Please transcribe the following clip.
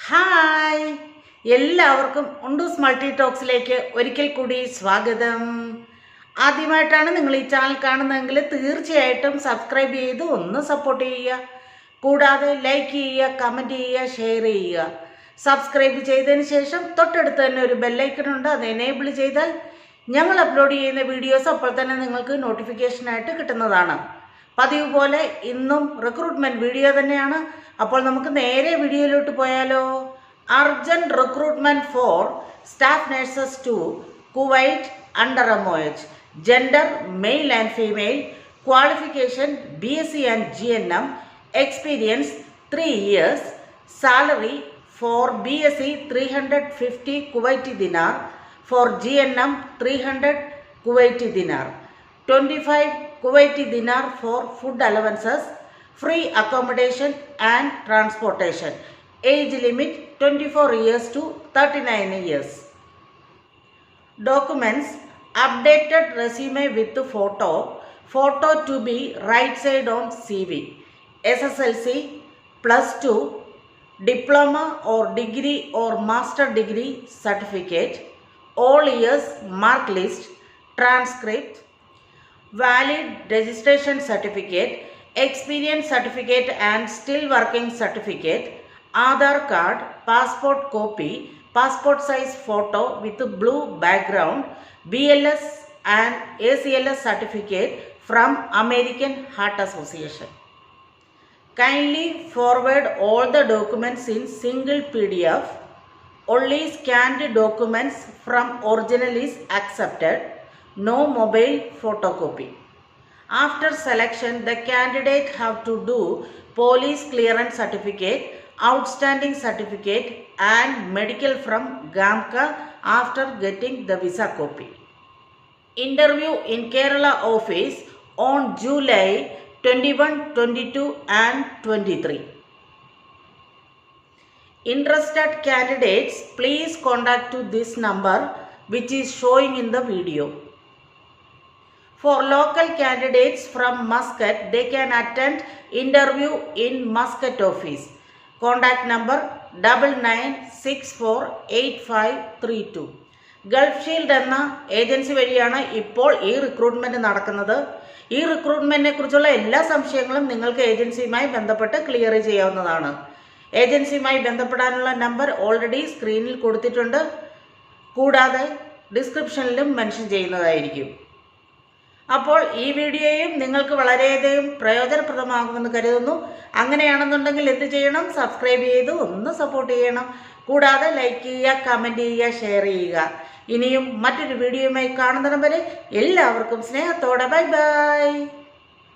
Hi, എല്ലാവർക്കും ഉണ്ടൂസ് multi ടോക്സിലേക്ക് ഒരിക്കൽ കൂടി സ്വാഗതം. ആദ്യമായിട്ടാണ് നിങ്ങൾ ഈ ചാനൽ കാണുന്നതെങ്കിൽ തീർച്ചയായിട്ടും സബ്സ്ക്രൈബ് ചെയ്ത് ഒന്ന് സപ്പോർട്ട് ചെയ്യുക. കൂടാതെ ലൈക്ക് ചെയ്യുക, കമൻറ്റ് ചെയ്യുക, ഷെയർ ചെയ്യുക. സബ്സ്ക്രൈബ് ചെയ്തതിന് ശേഷം തൊട്ടടുത്ത് തന്നെ ഒരു ബെല്ലൈക്കൺ ഉണ്ട്, അത് എനേബിൾ ചെയ്താൽ ഞങ്ങൾ അപ്ലോഡ് ചെയ്യുന്ന വീഡിയോസ് അപ്പോൾ തന്നെ നിങ്ങൾക്ക് നോട്ടിഫിക്കേഷനായിട്ട് കിട്ടുന്നതാണ്. പതിവ് പോലെ ഇന്നും റിക്രൂട്ട്മെൻറ്റ് വീഡിയോ തന്നെയാണ്. അപ്പോൾ നമുക്ക് നേരെ വീഡിയോയിലോട്ട് പോയാലോ. Urgent recruitment for staff nurses to Kuwait under MOH. Gender male and female. Qualification BSc and GNM. Experience 3 years. Salary for BSc 350 Kuwaiti dinar. For GNM 300 Kuwaiti dinar. 25 Kuwaiti dinar for food allowances. Free accommodation and transportation. Age limit 24 years to 39 years. Documents: updated resume with photo. Photo to be right side on CV. SSLC, +2, diploma or degree or master degree certificate. All years mark list. Transcript. Valid registration certificate. Experience certificate and still working certificate. Aadhaar card, passport copy, passport size photo with blue background, BLS and ACLS certificate from American Heart Association. Kindly forward all the documents in single PDF. Only scanned documents from original is accepted. No mobile photocopy. After selection, the candidate have to do police clearance certificate, outstanding certificate and medical from GAMCA after getting the visa copy. Interview in Kerala office on July 21, 22 and 23. Interested candidates, please contact to this number which is showing in the video. For local candidates from Muscat, they can attend interview in Muscat office. Contact number 99648532. Gulf shield എന്ന agency വഴിയാണ് ഇപ്പോൾ ഈ recruitment നടക്കുന്നത്. ഈ റിക്രൂട്ട്മെൻറ്റിനെ കുറിച്ചുള്ള എല്ലാ സംശയങ്ങളും നിങ്ങൾക്ക് ഏജൻസിയുമായി ബന്ധപ്പെട്ട് ക്ലിയർ ചെയ്യാവുന്നതാണ്. ഏജൻസിയുമായി ബന്ധപ്പെടാനുള്ള നമ്പർ ഓൾറെഡി സ്ക്രീനിൽ കൊടുത്തിട്ടുണ്ട്. കൂടാതെ ഡിസ്ക്രിപ്ഷനിലും മെൻഷൻ ചെയ്യുന്നതായിരിക്കും. അപ്പോൾ ഈ വീഡിയോയും നിങ്ങൾക്ക് വളരെയധികം പ്രയോജനപ്രദമാകുമെന്ന് കരുതുന്നു. അങ്ങനെയാണെന്നുണ്ടെങ്കിൽ എന്ത് ചെയ്യണം? സബ്സ്ക്രൈബ് ചെയ്ത് ഒന്ന് സപ്പോർട്ട് ചെയ്യണം. കൂടാതെ ലൈക്ക് ചെയ്യുക, കമൻറ്റ് ചെയ്യുക, ഷെയർ ചെയ്യുക. ഇനിയും മറ്റൊരു വീഡിയോയുമായി കാണുന്നിടം വരെ എല്ലാവർക്കും സ്നേഹത്തോടെ ബൈ ബൈ.